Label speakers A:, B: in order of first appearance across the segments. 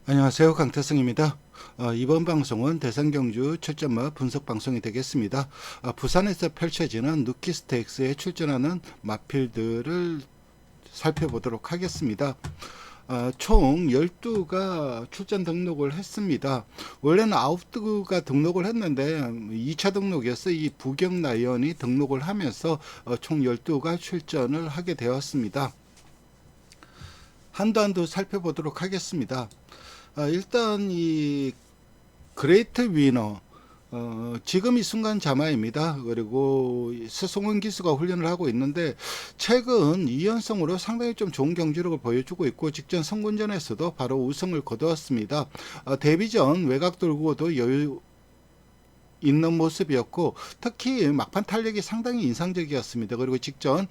A: 안녕하세요. 강태성입니다. 이번 방송은 대상경주 출전마 분석 방송이 되겠습니다. 부산에서 펼쳐지는 누키 스테이크스에 출전하는 마필들을 살펴보도록 하겠습니다. 총 12가 출전 등록을 했습니다. 원래는 9가 등록을 했는데 2차 등록이어서 이 부경 라이언이 등록을 하면서 총 12가 출전을 하게 되었습니다. 한두 살펴보도록 하겠습니다. 일단 이 그레이트 위너 지금 이 순간 자마입니다. 그리고 서송원 기수가 훈련을 하고 있는데 최근 2연승으로 상당히 좀 좋은 경기력을 보여주고 있고 직전 선군전에서도 바로 우승을 거두었습니다. 데뷔전 외곽 돌고도 여유 있는 모습이었고 특히 막판 탄력이 상당히 인상적이었습니다. 그리고 직전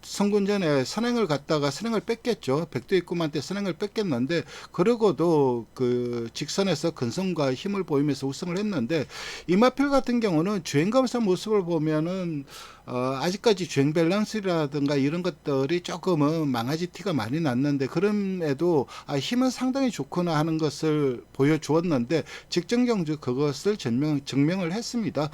A: 선군전에 선행을 갔다가 선행을 뺏겼죠. 백두입구만때 선행을 뺏겼는데 그러고도 그 직선에서 근성과 힘을 보이면서 우승을 했는데 이마필 같은 경우는 주행검사 모습을 보면은 아직까지 주행 밸런스라든가 이런 것들이 조금은 망아지 티가 많이 났는데 그럼에도 힘은 상당히 좋구나 하는 것을 보여주었는데 직전 경주 그것을 증명을 했습니다.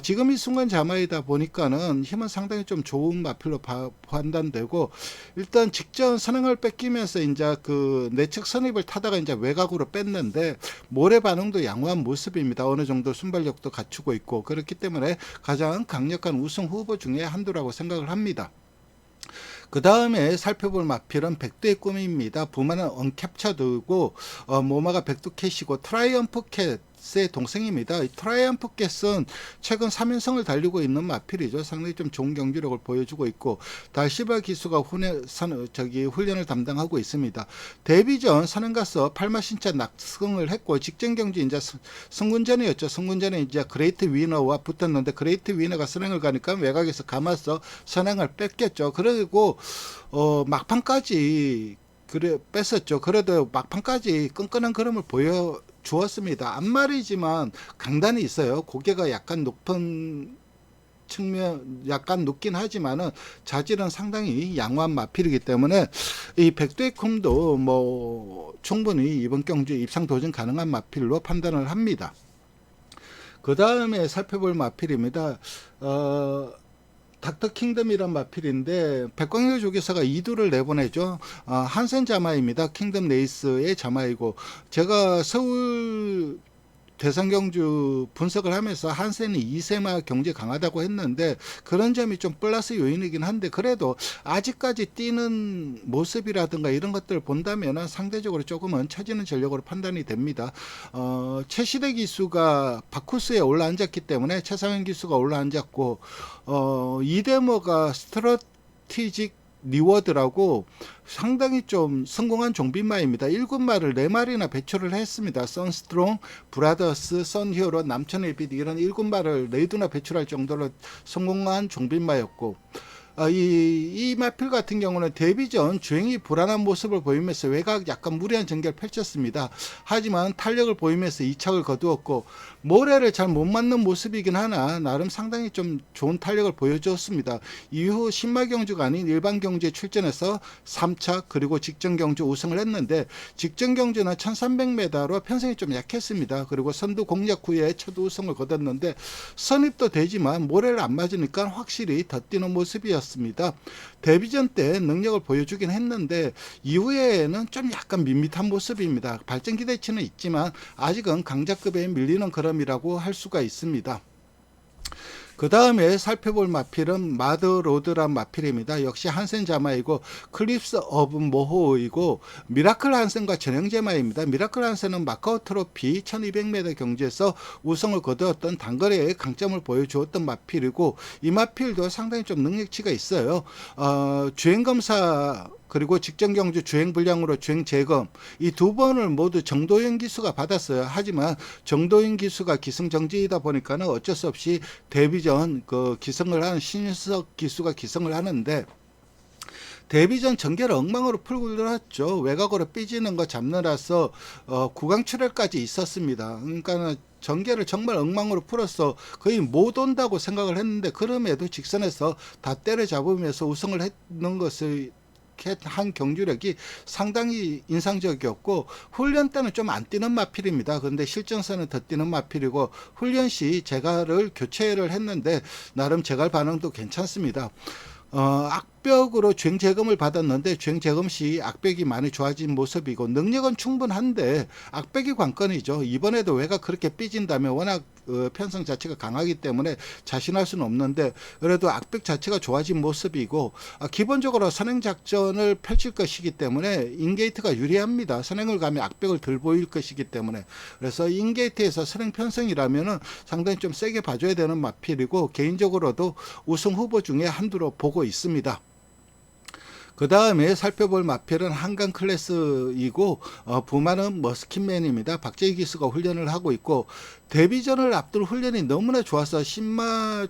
A: 지금 이 순간 자마이다 보니까는 힘은 상당히 좀 좋은 마필로 판단되고 일단 직전 선행을 뺏기면서 이제 그 내측 선입을 타다가 이제 외곽으로 뺐는데 모래 반응도 양호한 모습입니다. 어느 정도 순발력도 갖추고 있고 그렇기 때문에 가장 강력한 우승 후보 중에 한두라고 생각을 합니다. 그 다음에 살펴볼 마필은 백두의 꿈입니다. 부마는 언캡처드고 모마가 백두캣이고 트라이언프 캣의 동생입니다. 이 트라이언프 캣은 최근 3연승을 달리고 있는 마필이죠. 상당히 좀 좋은 경기력을 보여주고 있고 달시바 기수가 훈련을 담당하고 있습니다. 데뷔전 선행가서 8마신차 낙승을 했고 직전 경기 이제 승군전이었죠. 승군전에 이제 그레이트 위너와 붙었는데 그레이트 위너가 선행을 가니까 외곽에서 감아서 선행을 뺏겼죠. 그리고 막판까지 뺐었죠. 그래도 막판까지 끈끈한 걸음을 보여주었습니다. 앞말이지만 강단이 있어요. 고개가 약간 높은 측면 약간 높긴 하지만은 자질은 상당히 양호한 마필이기 때문에 이 백두의 쿰도 뭐 충분히 이번 경주에 입상 도전 가능한 마필로 판단을 합니다. 그 다음에 살펴볼 마필입니다. 닥터 킹덤이란 마필인데 백광열 조교사가 2두를 내보내죠. 한센 자마입니다. 킹덤 레이스의 자마이고 제가 서울 대상경주 분석을 하면서 한센이 2세마 경제 강하다고 했는데 그런 점이 좀 플러스 요인이긴 한데 그래도 아직까지 뛰는 모습이라든가 이런 것들을 본다면 상대적으로 조금은 처지는 전력으로 판단이 됩니다. 최시대 기수가 바쿠스에 올라앉았기 때문에 최상현 기수가 올라앉았고 이데모가 스트러티직 리워드라고 상당히 좀 성공한 종빈마입니다. 1군마를 4마리나 배출을 했습니다. 선스트롱, 브라더스, 선히어로, 남천일빛 이런 1군마를 4두나 배출할 정도로 성공한 종빈마였고 이 마필 같은 경우는 데뷔전 주행이 불안한 모습을 보이면서 외곽 약간 무리한 전개를 펼쳤습니다. 하지만 탄력을 보이면서 2착을 거두었고 모래를 잘 못 맞는 모습이긴 하나 나름 상당히 좀 좋은 탄력을 보여주었습니다. 이후 신마 경주가 아닌 일반 경주에 출전해서 3차 그리고 직전 경주 우승을 했는데 직전 경주는 1300m로 편성이 좀 약했습니다. 그리고 선두 공략 후에 첫 우승을 거뒀는데 선입도 되지만 모래를 안 맞으니까 확실히 더 뛰는 모습이었습니다. 데뷔전 때 능력을 보여주긴 했는데 이후에는 좀 약간 밋밋한 모습입니다. 발전 기대치는 있지만 아직은 강자급에 밀리는 걸음이라고 할 수가 있습니다. 그 다음에 살펴볼 마필은 마드로드란 마필입니다. 역시 한센 자마이고 클립스 오브 모호이고 미라클 한센과 전형제마입니다. 미라클 한센은 마카오 트로피 1200m 경주에서 우승을 거두었던 단거리의 강점을 보여주었던 마필이고 이 마필도 상당히 좀 능력치가 있어요. 주행검사 그리고 직전 경주 주행 불량으로 주행 재검 이 2번을 모두 정도현 기수가 받았어요. 하지만 정도현 기수가 기승정지이다 보니까는 어쩔 수 없이 데뷔전 그 기승을 하는 신윤석 기수가 기승을 하는데 데뷔전 전개를 엉망으로 풀고 들어왔죠. 외곽으로 삐지는 거 잡느라서 구강 출혈까지 있었습니다. 그러니까 전개를 정말 엉망으로 풀어서 거의 못 온다고 생각을 했는데 그럼에도 직선에서 다 때려잡으면서 우승을 했는 것을 한 경주력이 상당히 인상적이었고, 훈련 때는 좀 안 뛰는 마필입니다. 그런데 실전에서는 더 뛰는 마필이고, 훈련 시 제갈을 교체를 했는데 나름 제갈 반응도 괜찮습니다. 악벽으로 주행 재검을 받았는데 주행 재검 시 악벽이 많이 좋아진 모습이고 능력은 충분한데 악벽이 관건이죠. 이번에도 외가 그렇게 삐진다면 워낙 편성 자체가 강하기 때문에 자신할 수는 없는데 그래도 악벽 자체가 좋아진 모습이고 기본적으로 선행 작전을 펼칠 것이기 때문에 인게이트가 유리합니다. 선행을 가면 악벽을 덜 보일 것이기 때문에 그래서 인게이트에서 선행 편성이라면은 상당히 좀 세게 봐줘야 되는 마필이고 개인적으로도 우승 후보 중에 한두로 보고 있습니다. 그 다음에 살펴볼 마필은 한강 클래스이고 부마는 머스킨맨입니다. 박재희 기수가 훈련을 하고 있고 데뷔전을 앞둘 훈련이 너무나 좋아서 신마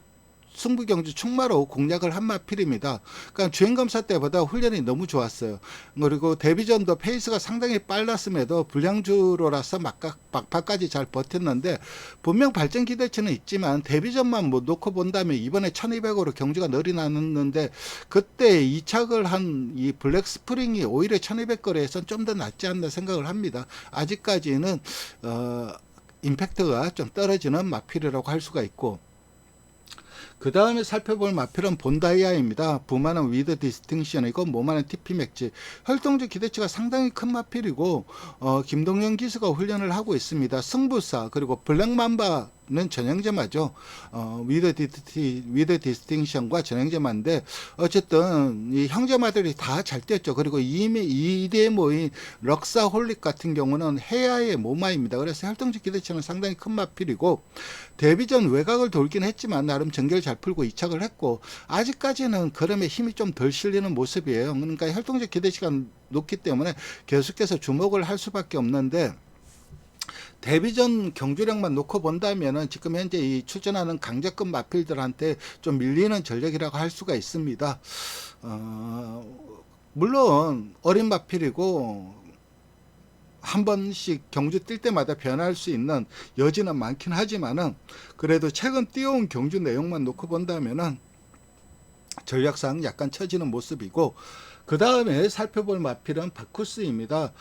A: 승부 경주 충마로 공략을 한 마필입니다. 그러니까 주행검사 때보다 훈련이 너무 좋았어요. 그리고 데뷔전도 페이스가 상당히 빨랐음에도 불량주로라서 막판까지 잘 버텼는데 분명 발전 기대치는 있지만 데뷔전만 뭐 놓고 본다면 이번에 1200으로 경주가 늘이 났는데 그때 이착을 한 이 블랙 스프링이 오히려 1200 거리에선 좀 더 낫지 않나 생각을 합니다. 아직까지는 임팩트가 좀 떨어지는 마필이라고 할 수가 있고 그 다음에 살펴볼 마필은 본다이아입니다. 부마는 위드 디스팅션이고 모마는 TP 맥지. 활동적 기대치가 상당히 큰 마필이고 김동현 기수가 훈련을 하고 있습니다. 승부사 그리고 블랙맘바는 전형제마죠. 위드 디스팅션과 전형제마인데 어쨌든 이 형제마들이 다 잘 뛰었죠. 그리고 이대에 모인 럭사 홀릭 같은 경우는 해야의 모마입니다. 그래서 활동적 기대치는 상당히 큰 마필이고 데뷔전 외곽을 돌긴 했지만 나름 전개를 잘 풀고 이착을 했고 아직까지는 걸음에 힘이 좀 덜 실리는 모습이에요. 그러니까 활동적 기대치가 높기 때문에 계속해서 주목을 할 수밖에 없는데 데뷔전 경주력만 놓고 본다면은 지금 현재 이 출전하는 강제급 마필들한테 좀 밀리는 전력이라고 할 수가 있습니다. 물론 어린 마필이고 한 번씩 경주 뛸 때마다 변할 수 있는 여지는 많긴 하지만은 그래도 최근 뛰어온 경주 내용만 놓고 본다면은 전략상 약간 처지는 모습이고 그 다음에 살펴볼 마필은 바쿠스입니다.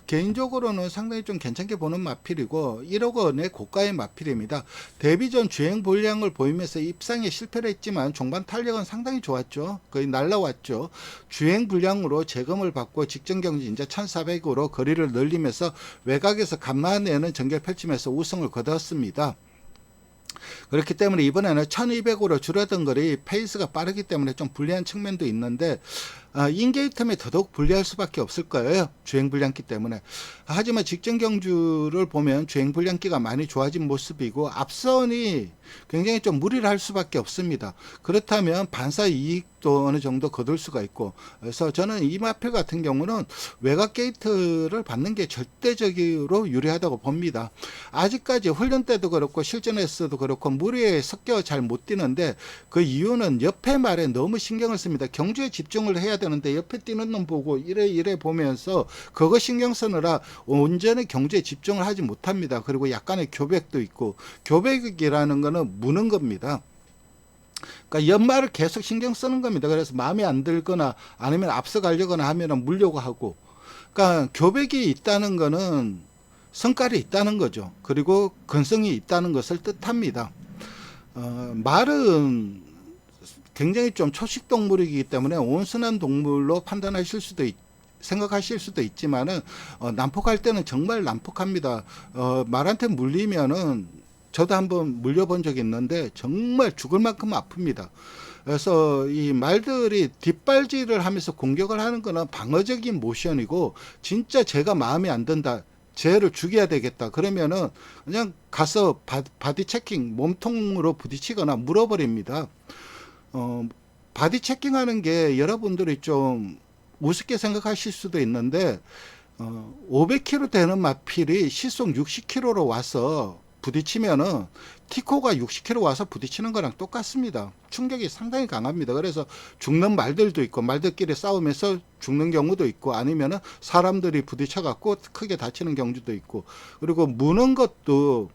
A: 개인적으로는 상당히 좀 괜찮게 보는 마필이고 1억 원의 고가의 마필입니다. 데뷔전 주행 분량을 보이면서 입상에 실패를 했지만 종반 탄력은 상당히 좋았죠. 거의 날라왔죠. 주행 분량으로 재검을 받고 직전 경기 이제 1400으로 거리를 늘리면서 외곽에서 감만내는 전개를 펼치면서 우승을 거뒀습니다. 그렇기 때문에 이번에는 1200으로 줄어든 거리 페이스가 빠르기 때문에 좀 불리한 측면도 있는데 인게이트면 더더욱 불리할 수밖에 없을 거예요. 주행 불량기 때문에. 하지만 직전 경주를 보면 주행 불량기가 많이 좋아진 모습이고 앞선이 굉장히 좀 무리를 할 수밖에 없습니다. 그렇다면 반사 이익도 어느 정도 거둘 수가 있고 그래서 저는 이 마필 같은 경우는 외곽 게이트를 받는 게 절대적으로 유리하다고 봅니다. 아직까지 훈련 때도 그렇고 실전에서도 그렇고 무리에 섞여 잘 못 뛰는데 그 이유는 옆에 말에 너무 신경을 씁니다. 경주에 집중을 해야 되는데 옆에 뛰는 놈 보고 이래 보면서 그거 신경 쓰느라 온전히 경주에 집중을 하지 못합니다. 그리고 약간의 교백도 있고 교백이라는 거는 무는 겁니다. 그러니까 연말을 계속 신경 쓰는 겁니다. 그래서 마음에 안 들거나 아니면 앞서가려거나 하면 물려고 하고 그러니까 교백이 있다는 거는 성깔이 있다는 거죠. 그리고 근성이 있다는 것을 뜻합니다. 말은 굉장히 좀 초식 동물이기 때문에 온순한 동물로 판단하실 수도 생각하실 수도 있지만은 난폭할 때는 정말 난폭합니다. 말한테 물리면은 저도 한번 물려본 적이 있는데 정말 죽을 만큼 아픕니다. 그래서 이 말들이 뒷발질을 하면서 공격을 하는 거는 방어적인 모션이고 진짜 제가 마음에 안 든다. 쟤를 죽여야 되겠다. 그러면은 그냥 가서 바디 체킹 몸통으로 부딪히거나 물어버립니다. 바디 체킹하는 게 여러분들이 좀 우습게 생각하실 수도 있는데 500km 되는 마필이 시속 60km로 와서 부딪히면은 티코가 60km 와서 부딪히는 거랑 똑같습니다. 충격이 상당히 강합니다. 그래서 죽는 말들도 있고 말들끼리 싸우면서 죽는 경우도 있고 아니면은 사람들이 부딪혀 갖고 크게 다치는 경우도 있고 그리고 무는 것도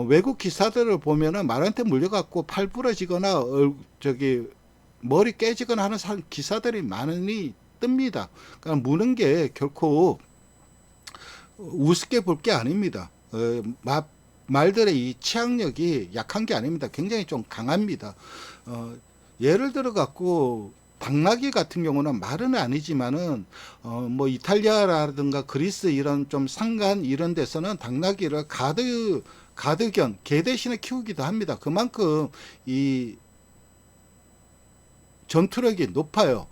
A: 외국 기사들을 보면은 말한테 물려갖고 팔 부러지거나 머리 깨지거나 하는 기사들이 많으니 뜹니다. 그러니까 무는 게 결코 우습게 볼 게 아닙니다. 말들의 이 치악력이 약한 게 아닙니다. 굉장히 좀 강합니다. 예를 들어 갖고 당나귀 같은 경우는 말은 아니지만은 뭐 이탈리아라든가 그리스 이런 좀 산간 이런 데서는 당나귀를 가드견 개 대신에 키우기도 합니다. 그만큼 이 전투력이 높아요.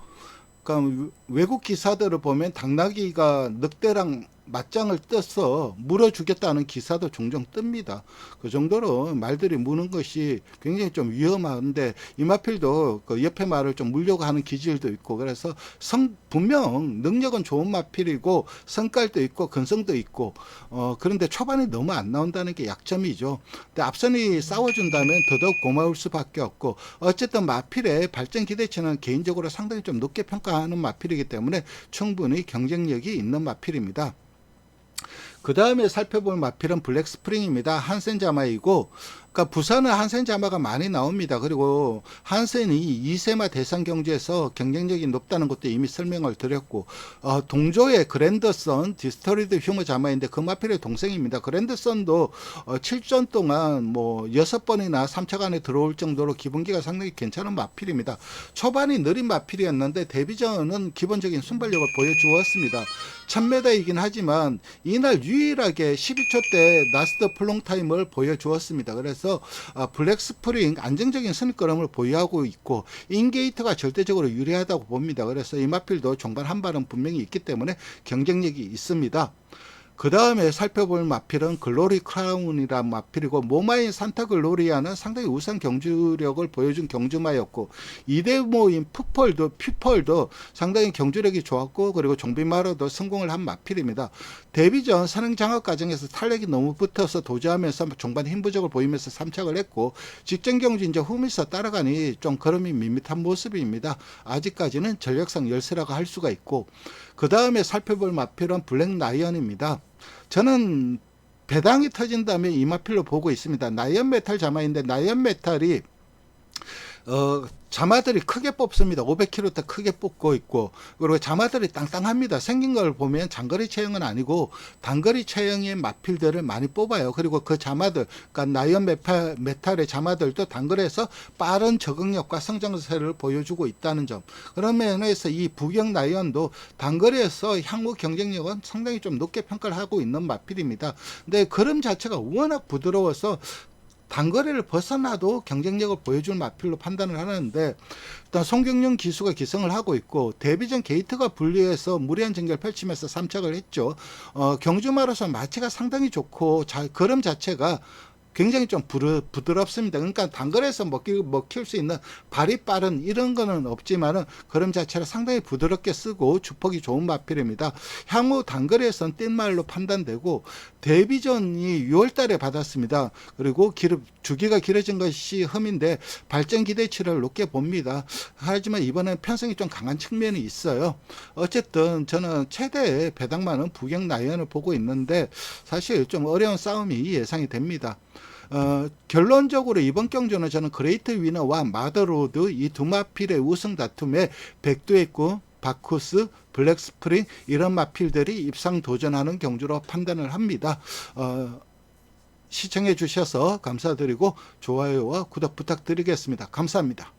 A: 그러니까 외국 기사들을 보면 당나귀가 늑대랑 맞짱을 떠서 물어주겠다는 기사도 종종 뜹니다. 그 정도로 말들이 무는 것이 굉장히 좀 위험한데 이마필도 그 옆에 말을 좀 물려고 하는 기질도 있고 그래서 분명 능력은 좋은 마필이고 성깔도 있고 근성도 있고 그런데 초반에 너무 안 나온다는 게 약점이죠. 근데 앞선이 싸워준다면 더더욱 고마울 수밖에 없고 어쨌든 마필의 발전 기대치는 개인적으로 상당히 좀 높게 평가하는 마필이기 때문에 충분히 경쟁력이 있는 마필입니다. 그 다음에 살펴볼 마필은 블랙 스프링입니다. 한센 자마이고, 그러니까 부산은 한센 자마가 많이 나옵니다. 그리고 한센이 2세마 대상 경주에서 경쟁력이 높다는 것도 이미 설명을 드렸고, 동조의 그랜더선 디스토리드 휴머 자마인데 그 마필의 동생입니다. 그랜더선도 7전 동안 뭐 6번이나 3차 안에 들어올 정도로 기본기가 상당히 괜찮은 마필입니다. 초반이 느린 마필이었는데 데뷔전은 기본적인 순발력을 보여주었습니다. 1000m이긴 하지만 이날 유일하게 12초 때 라스트 플롱 타임을 보여주었습니다. 그래서 블랙 스프링 안정적인 선입걸음을 보유하고 있고 인게이트가 절대적으로 유리하다고 봅니다. 그래서 이 마필도 종반 한 발은 분명히 있기 때문에 경쟁력이 있습니다. 그 다음에 살펴볼 마필은 글로리 크라운이란 마필이고 모마인 산타 글로리아는 상당히 우수한 경주력을 보여준 경주마였고 이대모인 퓨펄도 상당히 경주력이 좋았고 그리고 종비마로도 성공을 한 마필입니다. 데뷔전 선행 장악 과정에서 탄력이 너무 붙어서 도주하면서 종반 힘 부족을 보이면서 3착을 했고 직전 경주 이제 후미서 따라가니 좀 걸음이 밋밋한 모습입니다. 아직까지는 전력상 열세라고 할 수가 있고 그 다음에 살펴볼 마필은 블랙 라이언입니다. 저는 배당이 터진다면 이 마필로 보고 있습니다. 나이언 메탈 자마인데 나이언 메탈이 자마들이 크게 뽑습니다. 500km 크게 뽑고 있고 그리고 자마들이 땅땅합니다. 생긴 걸 보면 장거리 체형은 아니고 단거리 체형의 마필들을 많이 뽑아요. 그리고 그 자마들 그러니까 나이언 메탈의 자마들도 단거리에서 빠른 적응력과 성장세를 보여주고 있다는 점. 그런 면에서 이 부경 나이언도 단거리에서 향후 경쟁력은 상당히 좀 높게 평가를 하고 있는 마필입니다. 근데 걸음 자체가 워낙 부드러워서 단거리를 벗어나도 경쟁력을 보여줄 마필로 판단을 하는데 일단 송경영 기수가 기승을 하고 있고 데뷔전 게이트가 분리해서 무리한 전개를 펼치면서 3착을 했죠. 경주마로서 마치가 상당히 좋고 걸음 자체가 굉장히 좀 부드럽습니다. 그러니까 단거리에서 먹힐 수 있는 발이 빠른 이런 거는 없지만은 걸음 자체를 상당히 부드럽게 쓰고 주폭이 좋은 마필입니다. 향후 단거리에서는 띨말로 판단되고 데뷔전이 6월 달에 받았습니다. 그리고 주기가 길어진 것이 흠인데 발전 기대치를 높게 봅니다. 하지만 이번엔 편성이 좀 강한 측면이 있어요. 어쨌든 저는 최대의 배당만은 부경 나이언을 보고 있는데 사실 좀 어려운 싸움이 예상이 됩니다. 결론적으로 이번 경주는 저는 그레이트 위너와 마더로드 이 두 마필의 우승 다툼에 백두의구, 바쿠스, 블랙 스프링 이런 마필들이 입상 도전하는 경주로 판단을 합니다. 시청해 주셔서 감사드리고 좋아요와 구독 부탁드리겠습니다. 감사합니다.